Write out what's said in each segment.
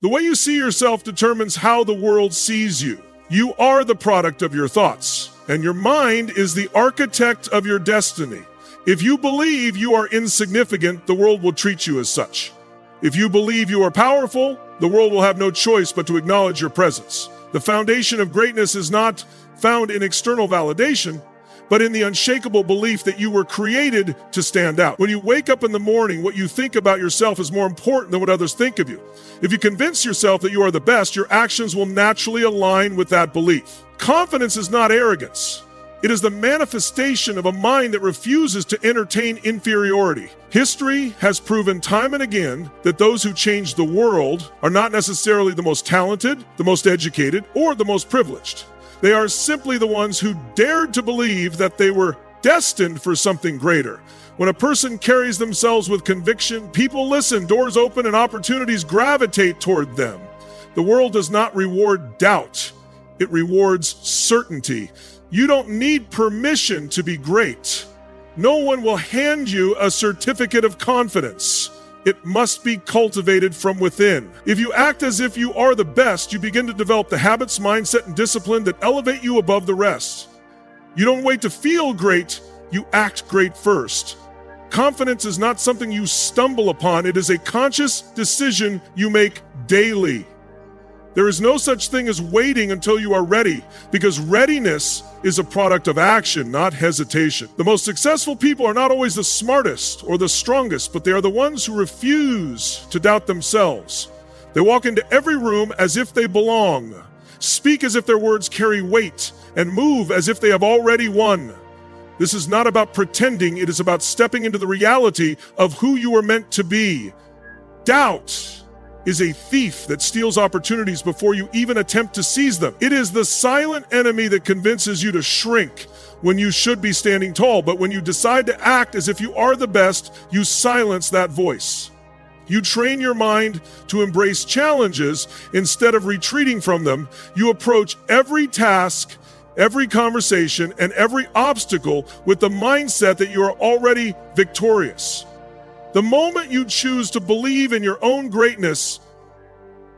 The way you see yourself determines how the world sees you. You are the product of your thoughts, and your mind is the architect of your destiny. If you believe you are insignificant, the world will treat you as such. If you believe you are powerful, the world will have no choice but to acknowledge your presence. The foundation of greatness is not found in external validation, but in the unshakable belief that you were created to stand out. When you wake up in the morning, what you think about yourself is more important than what others think of you. If you convince yourself that you are the best, your actions will naturally align with that belief. Confidence is not arrogance. It is the manifestation of a mind that refuses to entertain inferiority. History has proven time and again that those who change the world are not necessarily the most talented, the most educated, or the most privileged. They are simply the ones who dared to believe that they were destined for something greater. When a person carries themselves with conviction, people listen, doors open, and opportunities gravitate toward them. The world does not reward doubt. It rewards certainty. You don't need permission to be great. No one will hand you a certificate of confidence. It must be cultivated from within. If you act as if you are the best, you begin to develop the habits, mindset, and discipline that elevate you above the rest. You don't wait to feel great, you act great first. Confidence is not something you stumble upon. It is a conscious decision you make daily. There is no such thing as waiting until you are ready, because readiness is a product of action, not hesitation. The most successful people are not always the smartest or the strongest, but they are the ones who refuse to doubt themselves. They walk into every room as if they belong, speak as if their words carry weight, and move as if they have already won. This is not about pretending, it is about stepping into the reality of who you are meant to be. Doubt is a thief that steals opportunities before you even attempt to seize them. It is the silent enemy that convinces you to shrink when you should be standing tall, but when you decide to act as if you are the best, you silence that voice. You train your mind to embrace challenges instead of retreating from them. You approach every task, every conversation, and every obstacle with the mindset that you are already victorious. The moment you choose to believe in your own greatness,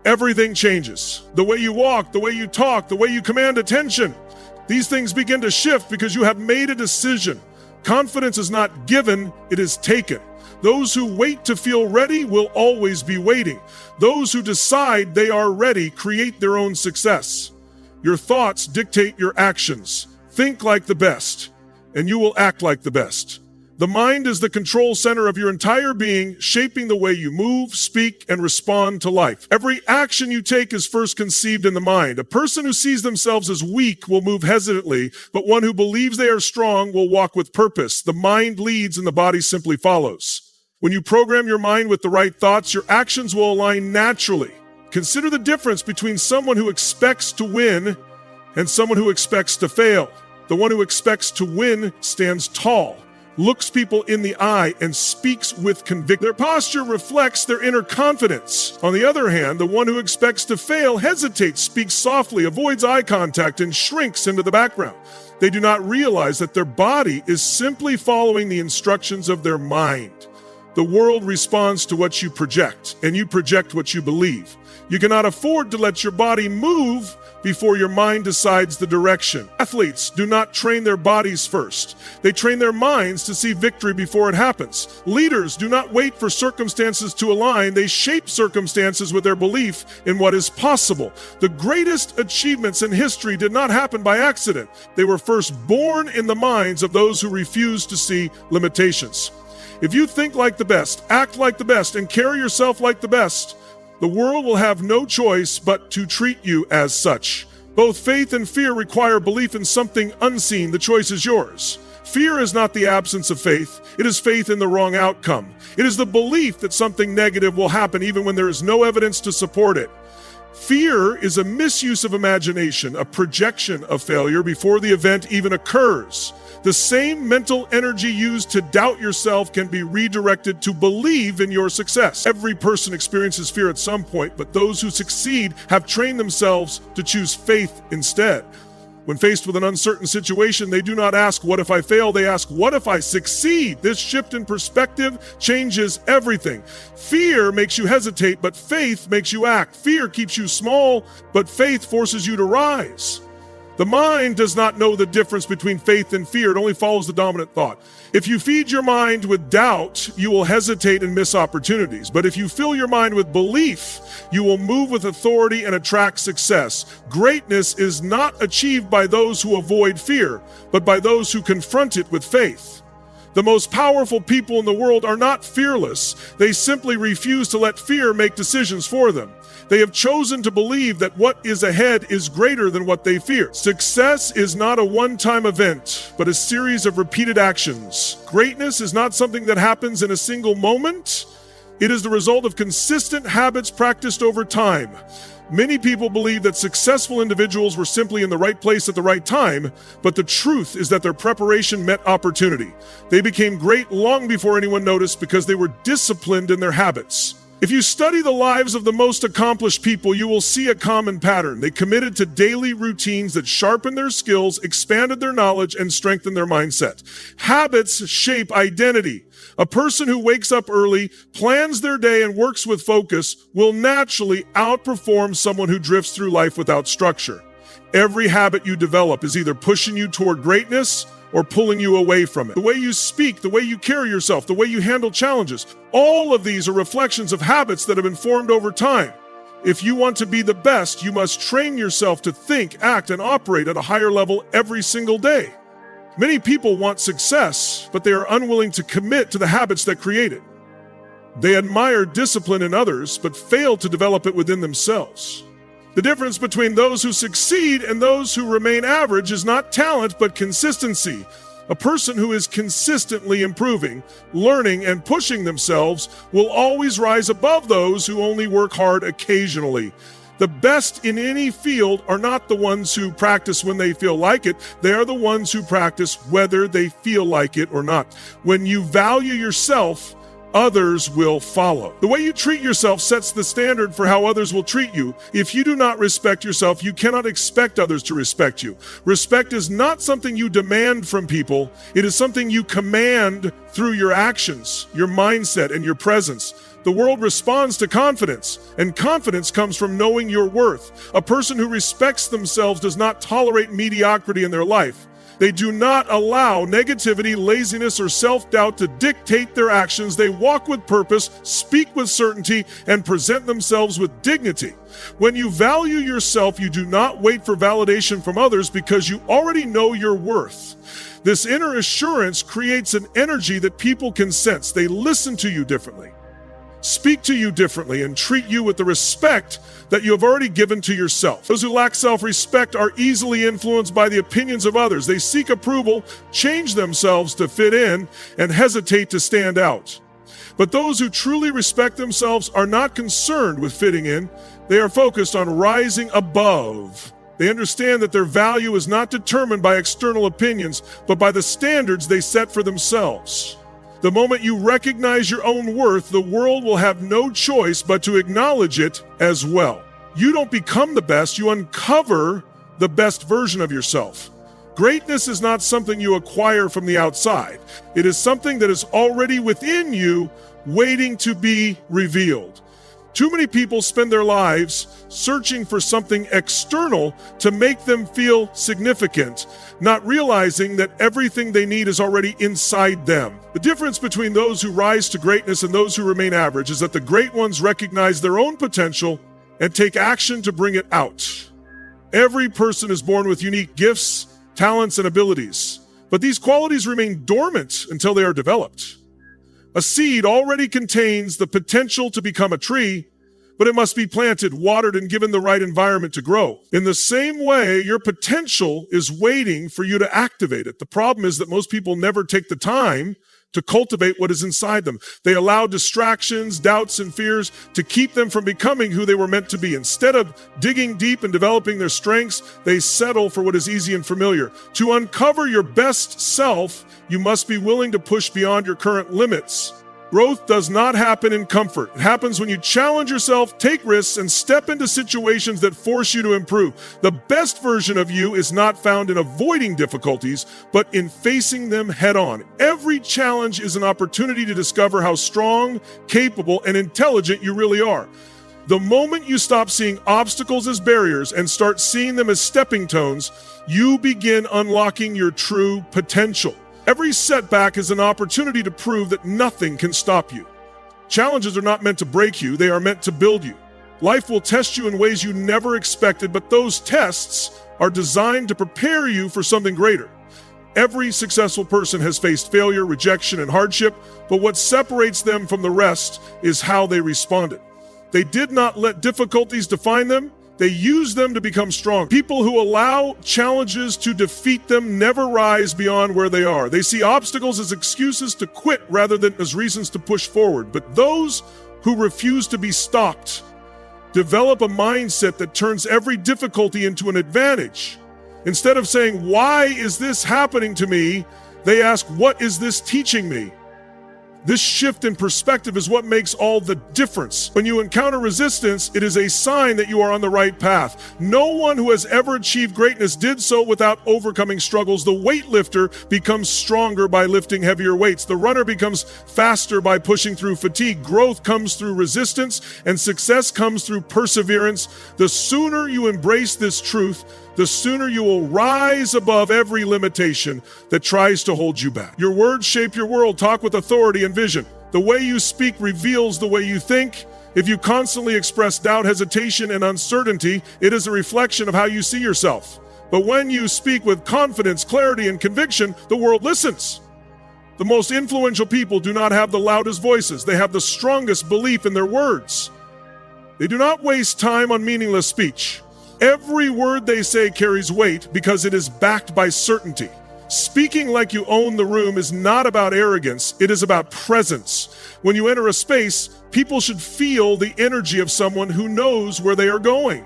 everything changes. The way you walk, the way you talk, the way you command attention. These things begin to shift because you have made a decision. Confidence is not given, it is taken. Those who wait to feel ready will always be waiting. Those who decide they are ready create their own success. Your thoughts dictate your actions. Think like the best, and you will act like the best. The mind is the control center of your entire being, shaping the way you move, speak, and respond to life. Every action you take is first conceived in the mind. A person who sees themselves as weak will move hesitantly, but one who believes they are strong will walk with purpose. The mind leads and the body simply follows. When you program your mind with the right thoughts, your actions will align naturally. Consider the difference between someone who expects to win and someone who expects to fail. The one who expects to win stands tall, looks people in the eye, and speaks with conviction. Their posture reflects their inner confidence. On the other hand, the one who expects to fail hesitates, speaks softly, avoids eye contact, and shrinks into the background. They do not realize that their body is simply following the instructions of their mind. The world responds to what you project, and you project what you believe. You cannot afford to let your body move before your mind decides the direction. Athletes do not train their bodies first. They train their minds to see victory before it happens. Leaders do not wait for circumstances to align. They shape circumstances with their belief in what is possible. The greatest achievements in history did not happen by accident. They were first born in the minds of those who refuse to see limitations. If you think like the best, act like the best, and carry yourself like the best, the world will have no choice but to treat you as such. Both faith and fear require belief in something unseen. The choice is yours. Fear is not the absence of faith. It is faith in the wrong outcome. It is the belief that something negative will happen even when there is no evidence to support it. Fear is a misuse of imagination, a projection of failure before the event even occurs. The same mental energy used to doubt yourself can be redirected to believe in your success. Every person experiences fear at some point, but those who succeed have trained themselves to choose faith instead. When faced with an uncertain situation, they do not ask, "What if I fail?" They ask, "What if I succeed?" This shift in perspective changes everything. Fear makes you hesitate, but faith makes you act. Fear keeps you small, but faith forces you to rise. The mind does not know the difference between faith and fear. It only follows the dominant thought. If you feed your mind with doubt, you will hesitate and miss opportunities. But if you fill your mind with belief, you will move with authority and attract success. Greatness is not achieved by those who avoid fear, but by those who confront it with faith. The most powerful people in the world are not fearless. They simply refuse to let fear make decisions for them. They have chosen to believe that what is ahead is greater than what they fear. Success is not a one-time event, but a series of repeated actions. Greatness is not something that happens in a single moment. It is the result of consistent habits practiced over time. Many people believe that successful individuals were simply in the right place at the right time, but the truth is that their preparation met opportunity. They became great long before anyone noticed because they were disciplined in their habits. If you study the lives of the most accomplished people, you will see a common pattern. They committed to daily routines that sharpened their skills, expanded their knowledge, and strengthened their mindset. Habits shape identity. A person who wakes up early, plans their day, and works with focus will naturally outperform someone who drifts through life without structure. Every habit you develop is either pushing you toward greatness or pulling you away from it. The way you speak, the way you carry yourself, the way you handle challenges, all of these are reflections of habits that have been formed over time. If you want to be the best, you must train yourself to think, act, and operate at a higher level every single day. Many people want success, but they are unwilling to commit to the habits that create it. They admire discipline in others, but fail to develop it within themselves. The difference between those who succeed and those who remain average is not talent, but consistency. A person who is consistently improving, learning, and pushing themselves will always rise above those who only work hard occasionally. The best in any field are not the ones who practice when they feel like it. They are the ones who practice whether they feel like it or not. When you value yourself, others will follow. The way you treat yourself sets the standard for how others will treat you. If you do not respect yourself, you cannot expect others to respect you. Respect is not something you demand from people. It is something you command through your actions, your mindset, and your presence. The world responds to confidence, and confidence comes from knowing your worth. A person who respects themselves does not tolerate mediocrity in their life. They do not allow negativity, laziness, or self-doubt to dictate their actions. They walk with purpose, speak with certainty, and present themselves with dignity. When you value yourself, you do not wait for validation from others because you already know your worth. This inner assurance creates an energy that people can sense. They listen to you differently, speak to you differently, and treat you with the respect that you have already given to yourself. Those who lack self-respect are easily influenced by the opinions of others. They seek approval, change themselves to fit in, and hesitate to stand out. But those who truly respect themselves are not concerned with fitting in. They are focused on rising above. They understand that their value is not determined by external opinions, but by the standards they set for themselves. The moment you recognize your own worth, the world will have no choice but to acknowledge it as well. You don't become the best, you uncover the best version of yourself. Greatness is not something you acquire from the outside. It is something that is already within you, waiting to be revealed. Too many people spend their lives searching for something external to make them feel significant, not realizing that everything they need is already inside them. The difference between those who rise to greatness and those who remain average is that the great ones recognize their own potential and take action to bring it out. Every person is born with unique gifts, talents, and abilities, but these qualities remain dormant until they are developed. A seed already contains the potential to become a tree, but it must be planted, watered, and given the right environment to grow. In the same way, your potential is waiting for you to activate it. The problem is that most people never take the time to cultivate what is inside them. They allow distractions, doubts, and fears to keep them from becoming who they were meant to be. Instead of digging deep and developing their strengths, they settle for what is easy and familiar. To uncover your best self, you must be willing to push beyond your current limits. Growth does not happen in comfort. It happens when you challenge yourself, take risks, and step into situations that force you to improve. The best version of you is not found in avoiding difficulties, but in facing them head on. Every challenge is an opportunity to discover how strong, capable, and intelligent you really are. The moment you stop seeing obstacles as barriers and start seeing them as stepping stones, you begin unlocking your true potential. Every setback is an opportunity to prove that nothing can stop you. Challenges are not meant to break you, they are meant to build you. Life will test you in ways you never expected, but those tests are designed to prepare you for something greater. Every successful person has faced failure, rejection, and hardship, but what separates them from the rest is how they responded. They did not let difficulties define them. They use them to become strong. People who allow challenges to defeat them never rise beyond where they are. They see obstacles as excuses to quit rather than as reasons to push forward. But those who refuse to be stopped develop a mindset that turns every difficulty into an advantage. Instead of saying, "Why is this happening to me?" they ask, "What is this teaching me?" This shift in perspective is what makes all the difference. When you encounter resistance, it is a sign that you are on the right path. No one who has ever achieved greatness did so without overcoming struggles. The weightlifter becomes stronger by lifting heavier weights. The runner becomes faster by pushing through fatigue. Growth comes through resistance, and success comes through perseverance. The sooner you embrace this truth, the sooner you will rise above every limitation that tries to hold you back. Your words shape your world. Talk with authority and vision. The way you speak reveals the way you think. If you constantly express doubt, hesitation, and uncertainty, it is a reflection of how you see yourself. But when you speak with confidence, clarity, and conviction, the world listens. The most influential people do not have the loudest voices. They have the strongest belief in their words. They do not waste time on meaningless speech. Every word they say carries weight because it is backed by certainty. Speaking like you own the room is not about arrogance, it is about presence. When you enter a space, people should feel the energy of someone who knows where they are going.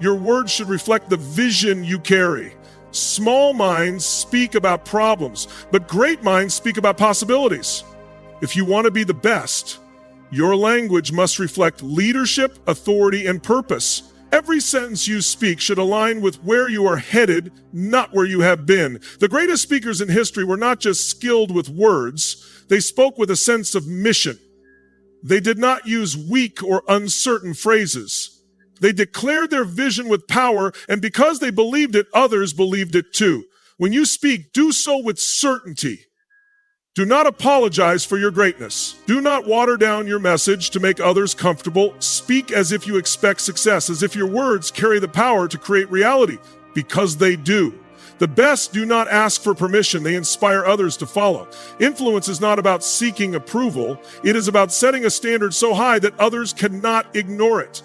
Your words should reflect the vision you carry. Small minds speak about problems, but great minds speak about possibilities. If you want to be the best, your language must reflect leadership, authority, and purpose. Every sentence you speak should align with where you are headed, not where you have been. The greatest speakers in history were not just skilled with words, they spoke with a sense of mission. They did not use weak or uncertain phrases. They declared their vision with power, and because they believed it, others believed it too. When you speak, do so with certainty. Do not apologize for your greatness. Do not water down your message to make others comfortable. Speak as if you expect success, as if your words carry the power to create reality, because they do. The best do not ask for permission. They inspire others to follow. Influence is not about seeking approval. It is about setting a standard so high that others cannot ignore it.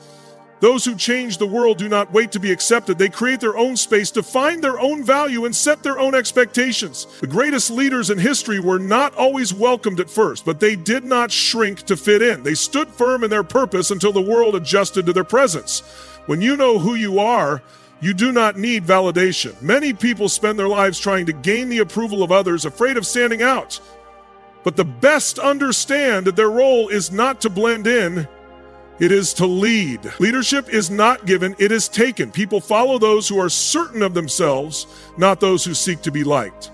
Those who change the world do not wait to be accepted. They create their own space, define their own value, and set their own expectations. The greatest leaders in history were not always welcomed at first, but they did not shrink to fit in. They stood firm in their purpose until the world adjusted to their presence. When you know who you are, you do not need validation. Many people spend their lives trying to gain the approval of others, afraid of standing out. But the best understand that their role is not to blend in, it is to lead. Leadership is not given, it is taken. People follow those who are certain of themselves, not those who seek to be liked.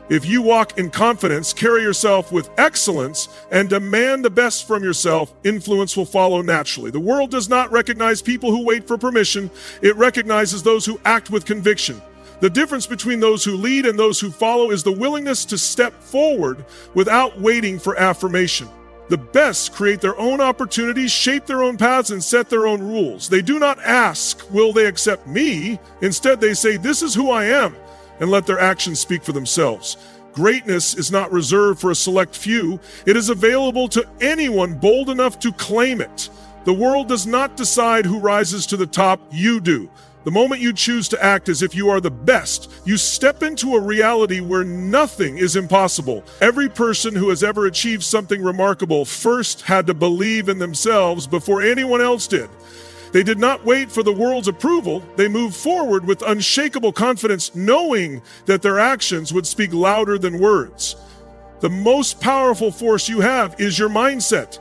If you walk in confidence, carry yourself with excellence, and demand the best from yourself, influence will follow naturally. The world does not recognize people who wait for permission. It recognizes those who act with conviction. The difference between those who lead and those who follow is the willingness to step forward without waiting for affirmation. The best create their own opportunities, shape their own paths, and set their own rules. They do not ask, will they accept me? Instead, they say, this is who I am, and let their actions speak for themselves. Greatness is not reserved for a select few. It is available to anyone bold enough to claim it. The world does not decide who rises to the top, you do. The moment you choose to act as if you are the best, you step into a reality where nothing is impossible. Every person who has ever achieved something remarkable first had to believe in themselves before anyone else did. They did not wait for the world's approval. They moved forward with unshakable confidence, knowing that their actions would speak louder than words. The most powerful force you have is your mindset.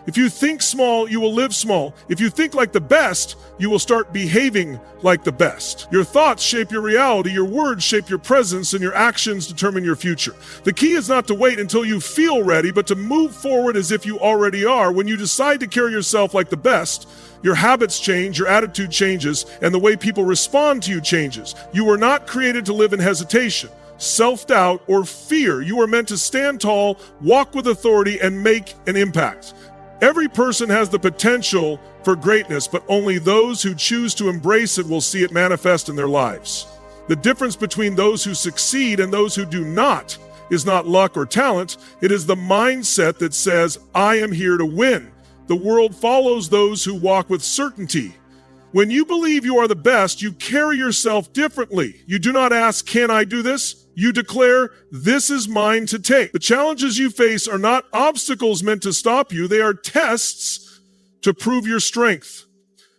If you think small, you will live small. If you think like the best, you will start behaving like the best. Your thoughts shape your reality, your words shape your presence, and your actions determine your future. The key is not to wait until you feel ready, but to move forward as if you already are. When you decide to carry yourself like the best, your habits change, your attitude changes, and the way people respond to you changes. You were not created to live in hesitation, self-doubt, or fear. You are meant to stand tall, walk with authority, and make an impact. Every person has the potential for greatness, but only those who choose to embrace it will see it manifest in their lives. The difference between those who succeed and those who do not is not luck or talent. It is the mindset that says, I am here to win. The world follows those who walk with certainty. When you believe you are the best, you carry yourself differently. You do not ask, can I do this? You declare, this is mine to take. The challenges you face are not obstacles meant to stop you. They are tests to prove your strength.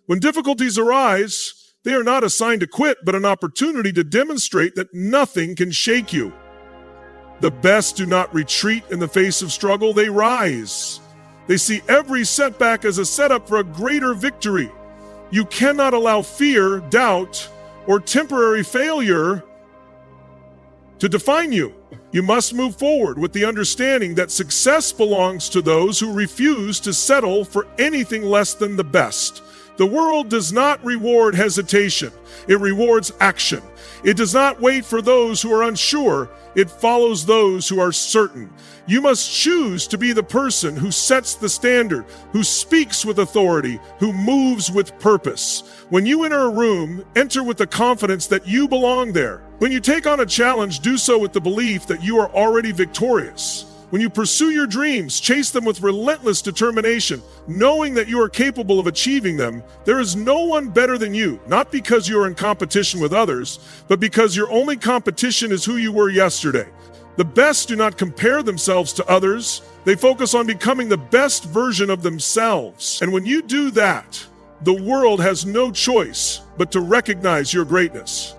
When difficulties arise, they are not a sign to quit, but an opportunity to demonstrate that nothing can shake you. The best do not retreat in the face of struggle. They rise. They see every setback as a setup for a greater victory. You cannot allow fear, doubt, or temporary failure to define you. You must move forward with the understanding that success belongs to those who refuse to settle for anything less than the best. The world does not reward hesitation. It rewards action. It does not wait for those who are unsure. It follows those who are certain. You must choose to be the person who sets the standard, who speaks with authority, who moves with purpose. When you enter a room, enter with the confidence that you belong there. When you take on a challenge, do so with the belief that you are already victorious. When you pursue your dreams, chase them with relentless determination, knowing that you are capable of achieving them. There is no one better than you, not because you are in competition with others, but because your only competition is who you were yesterday. The best do not compare themselves to others. They focus on becoming the best version of themselves. And when you do that, the world has no choice but to recognize your greatness.